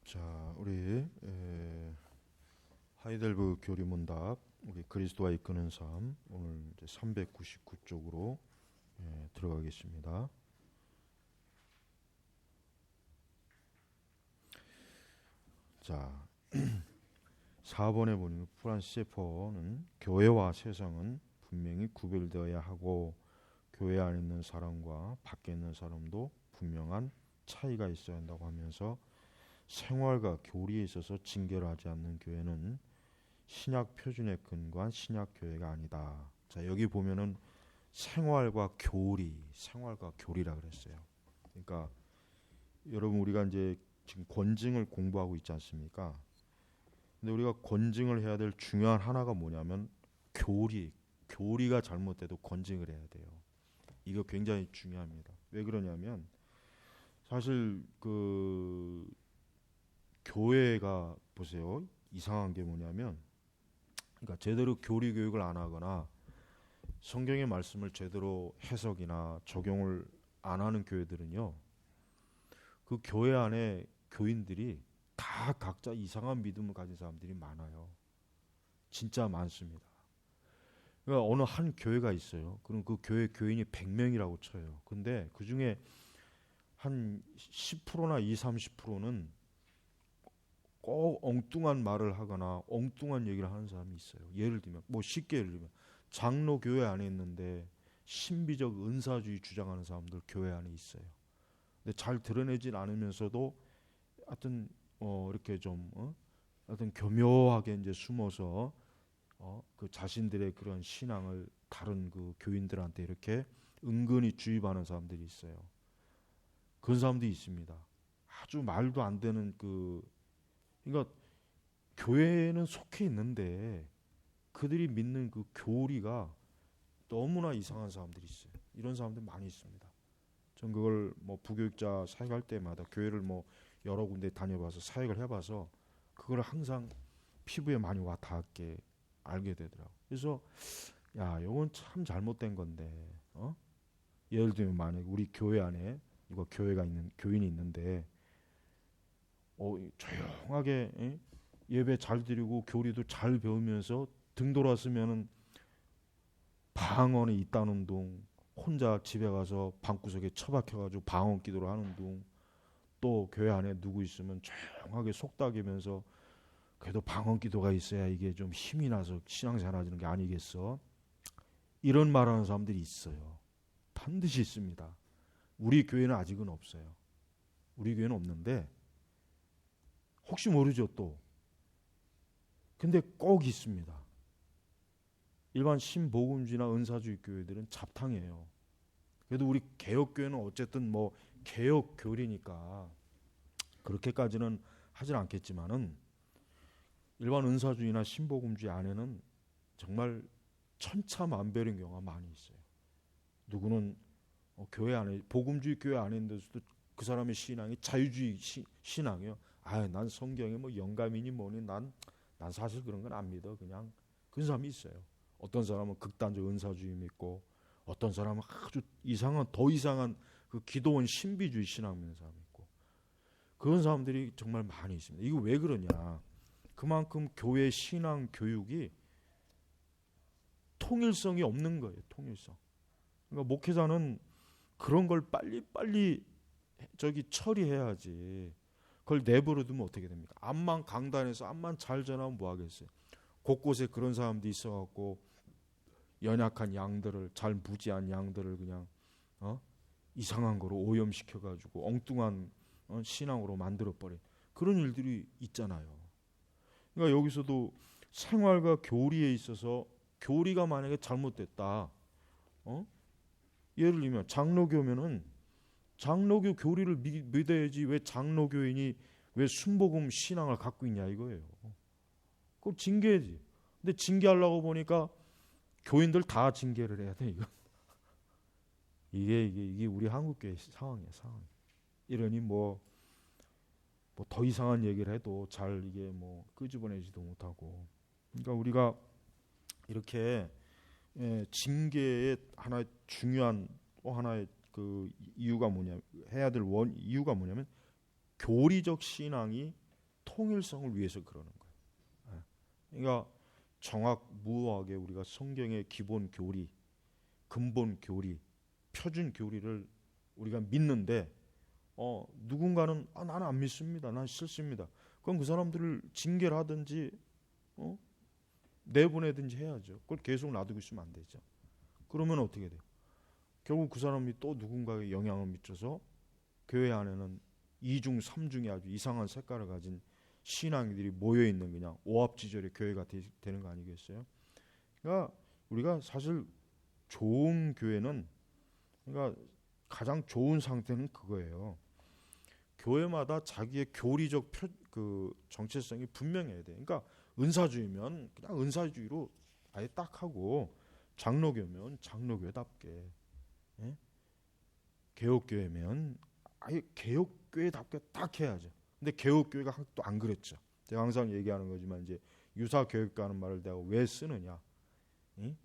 자, 우리 하이델베르그 교리문답 우리 그리스도와 이끄는 삶 오늘 이제 399쪽으로 들어가겠습니다. 자, 4번에 보니 프란시스 셰퍼는 교회와 세상은 분명히 구별되어야 하고 교회 안에 있는 사람과 밖에 있는 사람도 분명한 차이가 있어야 한다고 하면서 생활과 교리에 있어서 징계를 하지 않는 교회는 신약 표준에 근거한 신약 교회가 아니다. 자, 여기 보면은 생활과 교리라 그랬어요. 그러니까 여러분 우리가 이제 지금 권징을 공부하고 있지 않습니까? 근데 우리가 권징을 해야 될 중요한 하나가 뭐냐면 교리가 잘못돼도 권징을 해야 돼요. 이거 굉장히 중요합니다. 왜 그러냐면 사실 그 교회가 보세요. 이상한 게 뭐냐면 그러니까 제대로 교리 교육을 안 하거나 성경의 말씀을 제대로 해석이나 적용을 안 하는 교회들은요. 그 교회 안에 교인들이 다 각자 이상한 믿음을 가진 사람들이 많아요. 진짜 많습니다. 그러니까 어느 한 교회가 있어요. 그럼 그 교회 교인이 100명이라고 쳐요. 근데 그 중에 한 10%나 20, 30%는 꼭 엉뚱한 말을 하거나 엉뚱한 얘기를 하는 사람이 있어요. 예를 들면 쉽게 예를 들면 장로 교회 안에 있는데 신비적 은사주의 주장하는 사람들 교회 안에 있어요. 근데 잘 드러내진 않으면서도 하여튼 이렇게 좀 하여튼 교묘하게 이제 숨어서 그 자신들의 그런 신앙을 다른 그 교인들한테 이렇게 은근히 주입하는 사람들이 있어요. 그런 사람들이 있습니다. 아주 말도 안 되는 그러니까 교회에는 속해 있는데 그들이 믿는 그 교리가 너무나 이상한 사람들이 있어요. 이런 사람들 많이 있습니다. 전 그걸 부교육자 사역할 때마다 교회를 여러 군데 다녀봐서 사역을 해봐서 그걸 항상 피부에 많이 와 닿게 알게 되더라고. 그래서 야, 이건 참 잘못된 건데, 예를 들면 만약 우리 교회 안에 누가 교회가 있는 교인이 있는데, 조용하게 예배 잘 드리고 교리도 잘 배우면서 등 돌았으면은 방언이 있다는 둥, 혼자 집에 가서 방구석에 처박혀가지고 방언 기도를 하는 둥, 또 교회 안에 누구 있으면 조용하게 속닥이면서 그래도 방언 기도가 있어야 이게 좀 힘이 나서 신앙생활 하는 게 아니겠어? 이런 말하는 사람들이 있어요. 반드시 있습니다. 우리 교회는 아직은 없어요. 우리 교회는 없는데 혹시 모르죠 또. 근데 꼭 있습니다. 일반 신복음주의나 은사주의 교회들은 잡탕이에요. 그래도 우리 개혁교회는 어쨌든 개혁 교리니까 그렇게까지는 하진 않겠지만은 일반 은사주의나 신복음주의 안에는 정말 천차만별인 경우가 많이 있어요. 누구는 교회 안에 복음주의 교회 안에 있는데도 그 사람의 신앙이 자유주의 신앙이에요. 난 성경에 영감이니 뭐니 난 사실 그런 건 안 믿어. 그냥 그런 사람이 있어요. 어떤 사람은 극단적 은사주의 믿고 어떤 사람은 아주 더 이상한 그 기도원 신비주의 신앙 믿는 사람이 있고 그런 사람들이 정말 많이 있습니다. 이거 왜 그러냐? 그만큼 교회 신앙 교육이 통일성이 없는 거예요. 통일성. 그러니까 목회자는 그런 걸 빨리 처리해야지. 그걸 내버려 두면 어떻게 됩니까? 암만 강단에서 암만 잘 전하면 뭐 하겠어요? 곳곳에 그런 사람들이 있어갖고 연약한 양들을 잘 무지한 양들을 그냥 이상한 거로 오염시켜가지고 엉뚱한 신앙으로 만들어버린 그런 일들이 있잖아요. 그러니까 여기서도 생활과 교리에 있어서 교리가 만약에 잘못됐다. 예를 들면 장로교면은 장로교 교리를 믿어야지 왜 장로교인이 왜 순복음 신앙을 갖고 있냐 이거예요. 그걸 징계해야지. 근데 징계하려고 보니까 교인들 다 징계를 해야 돼 이거. 이게 우리 한국교회 상황이에요. 이러니 더 이상한 얘기를 해도 잘 이게 끄집어내지도 못하고. 그러니까 우리가 이렇게 징계의 하나의 중요한 또 하나의 그 이유가 뭐냐 해야 될 이유가 뭐냐면 교리적 신앙이 통일성을 위해서 그러는 거예요. 그러니까 정확무하게 우리가 성경의 기본 교리, 근본 교리, 표준 교리를 우리가 믿는데 누군가는 나는 안 믿습니다. 난 싫습니다. 그럼 그 사람들을 징계를 하든지 내보내든지 해야죠. 그걸 계속 놔두고 있으면 안 되죠. 그러면 어떻게 돼요? 결국 그 사람이 또 누군가의 영향을 미쳐서 교회 안에는 이중 삼중의 아주 이상한 색깔을 가진 신앙이들이 모여있는 그냥 오합지졸의 교회가 되는 거 아니겠어요? 그러니까 우리가 사실 좋은 교회는, 그러니까 가장 좋은 상태는 그거예요. 교회마다 자기의 교리적 정체성이 분명해야 돼. 그러니까 은사주의면 그냥 은사주의로 아예 딱 하고, 장로교면 장로교답게, 예? 개혁교회면 아예 개혁교회답게 딱 해야죠. 근데 개혁교회가 또 안 그랬죠. 제가 항상 얘기하는 거지만 이제 유사교육과는 말을 내가 왜 쓰느냐? 예?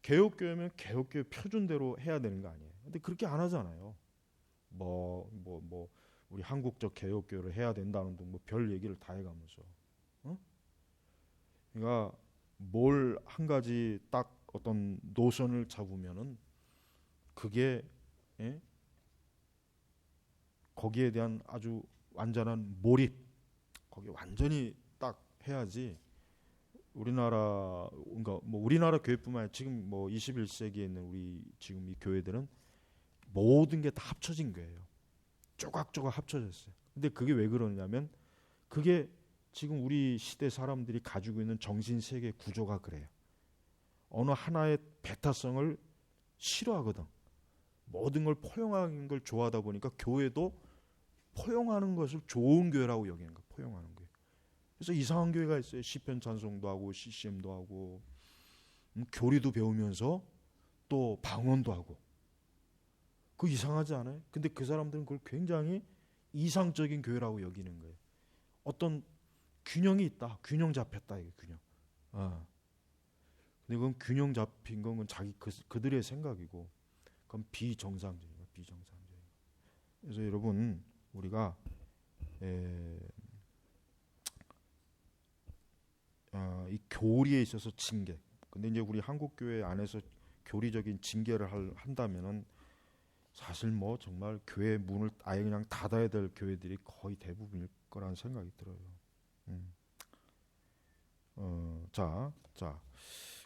개혁교회면 개혁교회 표준대로 해야 되는 거 아니에요. 근데 그렇게 안 하잖아요. 우리 한국적 개혁교회를 해야 된다는 등 뭐 별 얘기를 다 해가면서, 그러니까 뭘 한 가지 딱 어떤 노선을 잡으면은 그게, 예? 거기에 대한 아주 완전한 몰입, 거기 완전히 딱 해야지. 그러니까 뭐 우리나라 교회뿐만 아니라 지금 뭐 21세기에 있는 우리 지금 이 교회들은 모든 게 다 합쳐진 거예요. 조각조각 합쳐졌어요. 근데 그게 왜 그러냐면 그게 지금 우리 시대 사람들이 가지고 있는 정신세계 구조가 그래요. 어느 하나의 배타성을 싫어하거든. 모든 걸 포용하는 걸 좋아하다 보니까 교회도 포용하는 것을 좋은 교회라고 여기는 거예요. 포용하는 교회. 그래서 이상한 교회가 있어요. 시편 찬송도 하고 CCM도 하고 교리도 배우면서 또 방언도 하고. 그거 이상하지 않아요? 근데 그 사람들은 그걸 굉장히 이상적인 교회라고 여기는 거예요. 어떤 균형이 있다. 균형 잡혔다. 이게 균형. 근데 그건 균형 잡힌 건 자기 그들의 생각이고, 그건 비정상적이고 비정상적이고. 그래서 여러분 우리가 이 교리에 있어서 징계. 근데 이제 우리 한국 교회 안에서 교리적인 징계를 한다면은 사실 뭐 정말 교회 문을 아예 그냥 닫아야 될 교회들이 거의 대부분일 거라는 생각이 들어요. 자,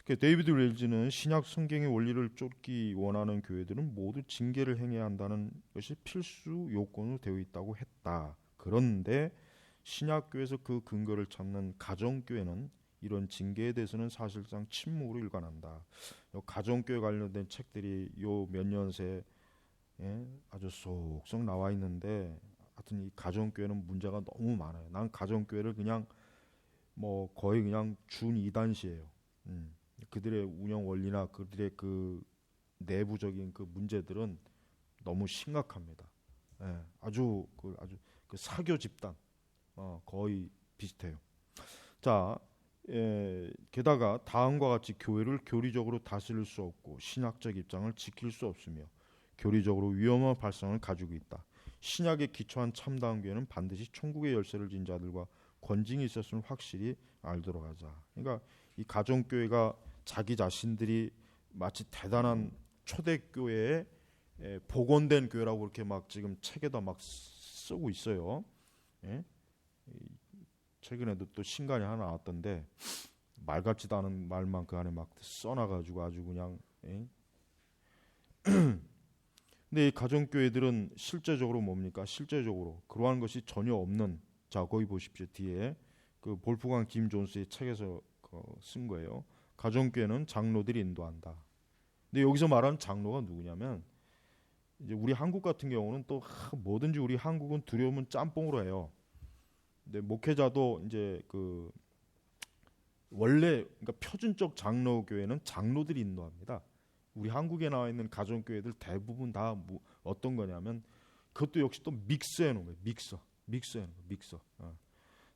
데이비드 웰즈는 신약 성경의 원리를 쫓기 원하는 교회들은 모두 징계를 행해야 한다는 것이 필수 요건으로 되어 있다고 했다. 그런데 신약교회에서 그 근거를 찾는 가정교회는 이런 징계에 대해서는 사실상 침묵으로 일관한다. 가정교회 관련된 책들이 요 몇 년 새 아주 쏙쏙 나와 있는데, 하여튼 이 가정교회는 문제가 너무 많아요. 난 가정교회를 그냥 뭐 거의 그냥 준이단시예요. 그들의 운영 원리나 그들의 그 내부적인 그 문제들은 너무 심각합니다. 아주 그 사교 집단 거의 비슷해요. 자, 게다가 다음과 같이 교회를 교리적으로 다스릴 수 없고 신학적 입장을 지킬 수 없으며 교리적으로 위험한 발상을 가지고 있다. 신약에 기초한 참다운 교회는 반드시 천국의 열쇠를 진 자들과 권징이 있었음을 확실히 알도록 하자. 그러니까 이 가정교회가 자기 자신들이 마치 대단한 초대교회에 복원된 교회라고 이렇게 막 지금 책에다 막 쓰고 있어요. 최근에도 또 신간이 하나 나왔던데 말 같지도 않은 말만 그 안에 막 써놔가지고 아주 그냥. 근데 이 가정교회들은 실제적으로 뭡니까? 실제적으로 그러한 것이 전혀 없는. 자, 거기 보십시오. 뒤에 그 볼프강 김 존스의 책에서 쓴 거예요. 가정교회는 장로들이 인도한다. 근데 여기서 말하는 장로가 누구냐면, 이제 우리 한국 같은 경우는 또 뭐든지 우리 한국은 두려우면 짬뽕으로 해요. 근데 목회자도 이제 그 원래 그러니까 표준적 장로교회는 장로들이 인도합니다. 우리 한국에 나와 있는 가정교회들 대부분 다 어떤 거냐면 그것도 역시 또 믹스해 놓은 거예요. 믹스해 놓은 거, 믹서.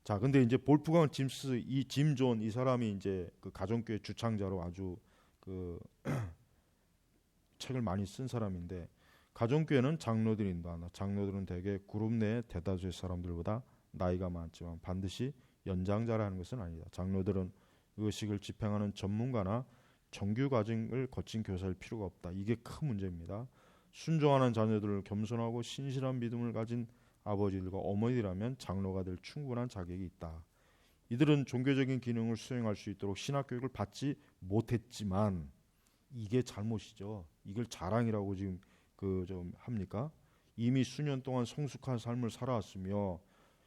자, 근데 이제 볼프강 짐스 이 짐 존 이 사람이 이제 그 가정교회 주창자로 아주 그 책을 많이 쓴 사람인데, 가정교회는 장로들이 인도한다. 장로들은 대개 그룹 내 대다수의 사람들보다 나이가 많지만 반드시 연장자라는 것은 아니다. 장로들은 의식을 집행하는 전문가나 정규 과정을 거친 교사일 필요가 없다. 이게 큰 문제입니다. 순종하는 자녀들을 겸손하고 신실한 믿음을 가진 아버지들과 어머니라면 장로가 될 충분한 자격이 있다. 이들은 종교적인 기능을 수행할 수 있도록 신학교육을 받지 못했지만 이게 잘못이죠. 이걸 자랑이라고 지금 좀 합니까? 이미 수년 동안 성숙한 삶을 살아왔으며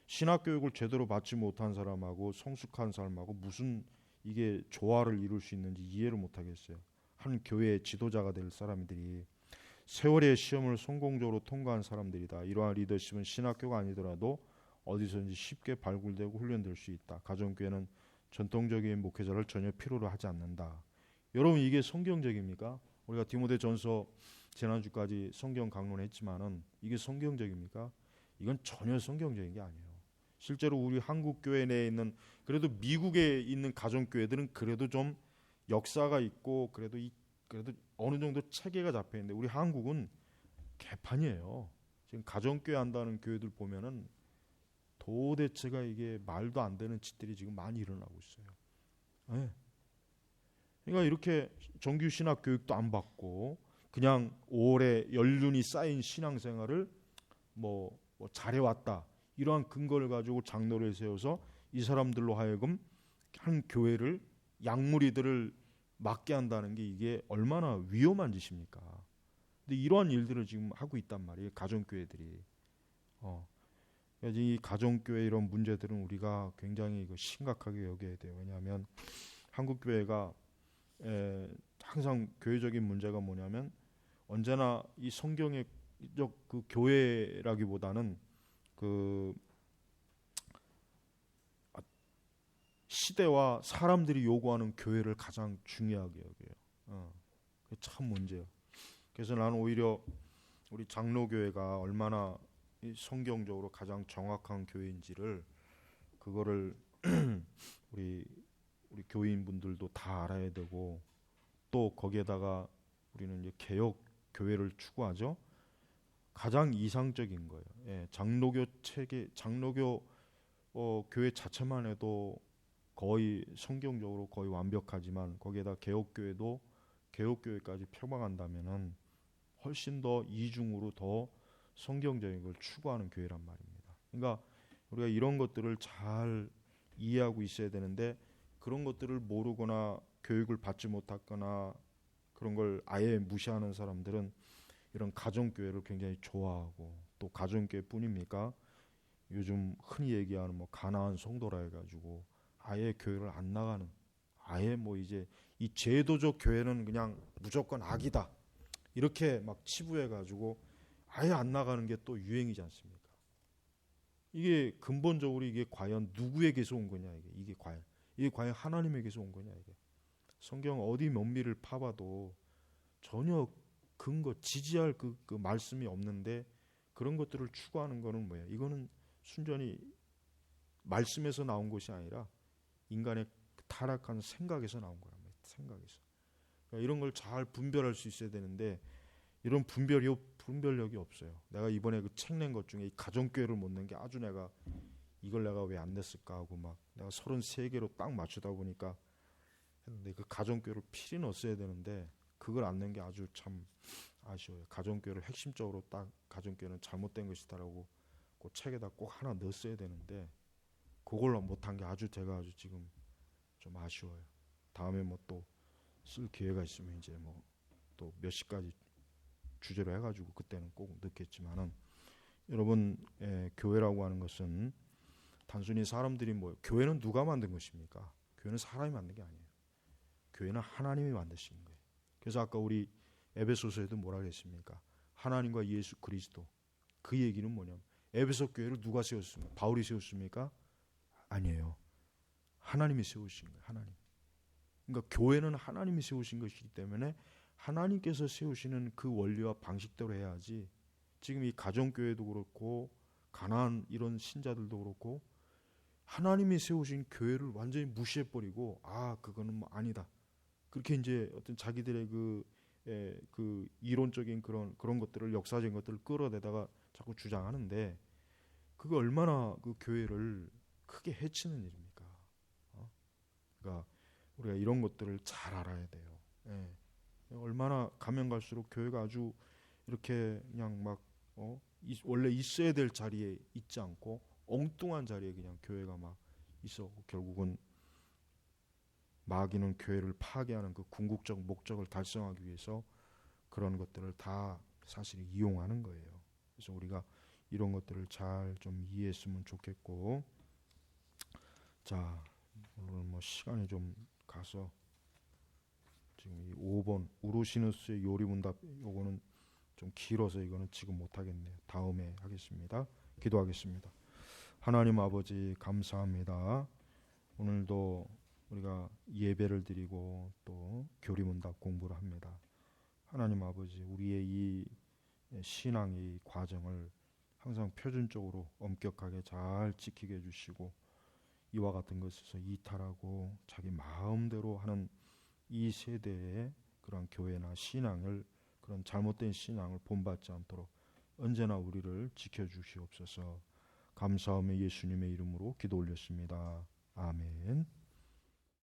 신학교육을 제대로 받지 못한 사람하고 성숙한 사람하고 무슨 이게 조화를 이룰 수 있는지 이해를 못하겠어요. 한 교회의 지도자가 될 사람들이 세월의 시험을 성공적으로 통과한 사람들이다. 이러한 리더십은 신학교가 아니더라도 어디서든지 쉽게 발굴되고 훈련될 수 있다. 가정교회는 전통적인 목회자를 전혀 필요로 하지 않는다. 여러분 이게 성경적입니까? 우리가 디모데전서 지난주까지 성경 강론했지만은 이게 성경적입니까? 이건 전혀 성경적인 게 아니에요. 실제로 우리 한국 교회 내에 있는 그래도 미국에 있는 가정교회들은 그래도 좀 역사가 있고 그래도 어느 정도 체계가 잡혀 있는데 우리 한국은 개판이에요. 지금 가정교회 한다는 교회들 보면은 도대체가 이게 말도 안 되는 짓들이 지금 많이 일어나고 있어요. 네. 그러니까 이렇게 정규 신학 교육도 안 받고 그냥 오래 연륜이 쌓인 신앙생활을 뭐 잘해왔다. 이러한 근거를 가지고 장로를 세워서 이 사람들로 하여금 한 교회를 약무리들을 맡게 한다는 게 이게 얼마나 위험한 짓입니까? 근데 이러한 일들을 지금 하고 있단 말이에요. 가정교회들이. 이 가정교회 이런 문제들은 우리가 굉장히 심각하게 여겨야 돼요. 왜냐하면 한국 교회가 항상 교회적인 문제가 뭐냐면 언제나 이 성경의 그 교회라기보다는 그 시대와 사람들이 요구하는 교회를 가장 중요하게 여겨요. 그게 참 문제예요. 그래서 나는 오히려 우리 장로교회가 얼마나 성경적으로 가장 정확한 교회인지를 그거를 우리 교인분들도 다 알아야 되고 또 거기에다가 우리는 이제 개혁 교회를 추구하죠. 가장 이상적인 거예요. 예, 장로교 체계, 장로교 교회 자체만 해도 거의 성경적으로 거의 완벽하지만 거기에다 개혁교회도 개혁교회까지 펴박한다면은 훨씬 더 이중으로 더 성경적인 걸 추구하는 교회란 말입니다. 그러니까 우리가 이런 것들을 잘 이해하고 있어야 되는데 그런 것들을 모르거나 교육을 받지 못했거나 그런 걸 아예 무시하는 사람들은 이런 가정교회를 굉장히 좋아하고 또 가정교회뿐입니까? 요즘 흔히 얘기하는 뭐 가나안 성도라 해가지고 아예 교회를 안 나가는 아예 뭐 이제 이 제도적 교회는 그냥 무조건 악이다 이렇게 막 치부해가지고 아예 안 나가는 게 또 유행이지 않습니까? 이게 근본적으로 이게 과연 누구에게서 온 거냐 이게 과연 하나님에게서 온 거냐 이게 성경 어디 면미를 파봐도 전혀 근거 지지할 그 말씀이 없는데 그런 것들을 추구하는 거는 뭐야? 이거는 순전히 말씀에서 나온 것이 아니라 인간의 타락한 생각에서 나온 거란 말이야. 생각에서. 그러니까 이런 걸 잘 분별할 수 있어야 되는데 이런 분별력이 없어요. 내가 이번에 그 책 낸 것 중에 이 가정교회를 못 낸 게 아주 내가 이걸 내가 왜 안 냈을까 하고 막 내가 33개로 딱 맞추다 보니까 했는데 그 가정교회를 필히 넣었어야 되는데 그걸 안 낸 게 아주 참 아쉬워요. 가정교회를 핵심적으로 딱 가정교회는 잘못된 것이다라고 그 책에다 꼭 하나 넣었어야 되는데 그걸 못한 게 아주 제가 아주 지금 좀 아쉬워요. 다음에 뭐 또 쓸 기회가 있으면 이제 뭐 또 몇 시까지 주제로 해가지고 그때는 꼭 넣겠지만은 여러분 교회라고 하는 것은 단순히 사람들이 뭐 교회는 누가 만든 것입니까? 교회는 사람이 만든 게 아니에요. 교회는 하나님이 만드신 거예요. 그래서 아까 우리 에베소서에도 뭐라 그랬습니까? 하나님과 예수 그리스도 그 얘기는 뭐냐면 에베소 교회를 누가 세웠습니까? 바울이 세웠습니까? 아니에요. 하나님이 세우신 거예요. 하나님. 그러니까 교회는 하나님이 세우신 것이기 때문에 하나님께서 세우시는 그 원리와 방식대로 해야지 지금 이 가정교회도 그렇고 가나안 이런 신자들도 그렇고 하나님이 세우신 교회를 완전히 무시해버리고 그거는 뭐 아니다. 그렇게 이제 어떤 자기들의 그 이론적인 그런 것들을 역사적인 것들을 끌어내다가 자꾸 주장하는데 그거 얼마나 그 교회를 크게 해치는 일입니까? 그러니까 우리가 이런 것들을 잘 알아야 돼요. 예. 얼마나 가면 갈수록 교회가 아주 이렇게 그냥 막 원래 있어야 될 자리에 있지 않고 엉뚱한 자리에 그냥 교회가 막 있어. 결국은 마귀는 교회를 파괴하는 그 궁극적 목적을 달성하기 위해서 그런 것들을 다 사실 이용하는 거예요. 그래서 우리가 이런 것들을 잘 좀 이해했으면 좋겠고, 자 오늘 뭐 시간이 좀 가서 지금 이 5번 우르시누스의 요리문답 요거는 좀 길어서 이거는 지금 못 하겠네요. 다음에 하겠습니다. 기도하겠습니다. 하나님 아버지 감사합니다. 오늘도 우리가 예배를 드리고 또 교리문답 공부를 합니다. 하나님 아버지 우리의 이 신앙의 과정을 항상 표준적으로 엄격하게 잘 지키게 해주시고 이와 같은 것에서 이탈하고 자기 마음대로 하는 이 세대의 그런 교회나 신앙을 그런 잘못된 신앙을 본받지 않도록 언제나 우리를 지켜주시옵소서. 감사하며 예수님의 이름으로 기도 올렸습니다. 아멘.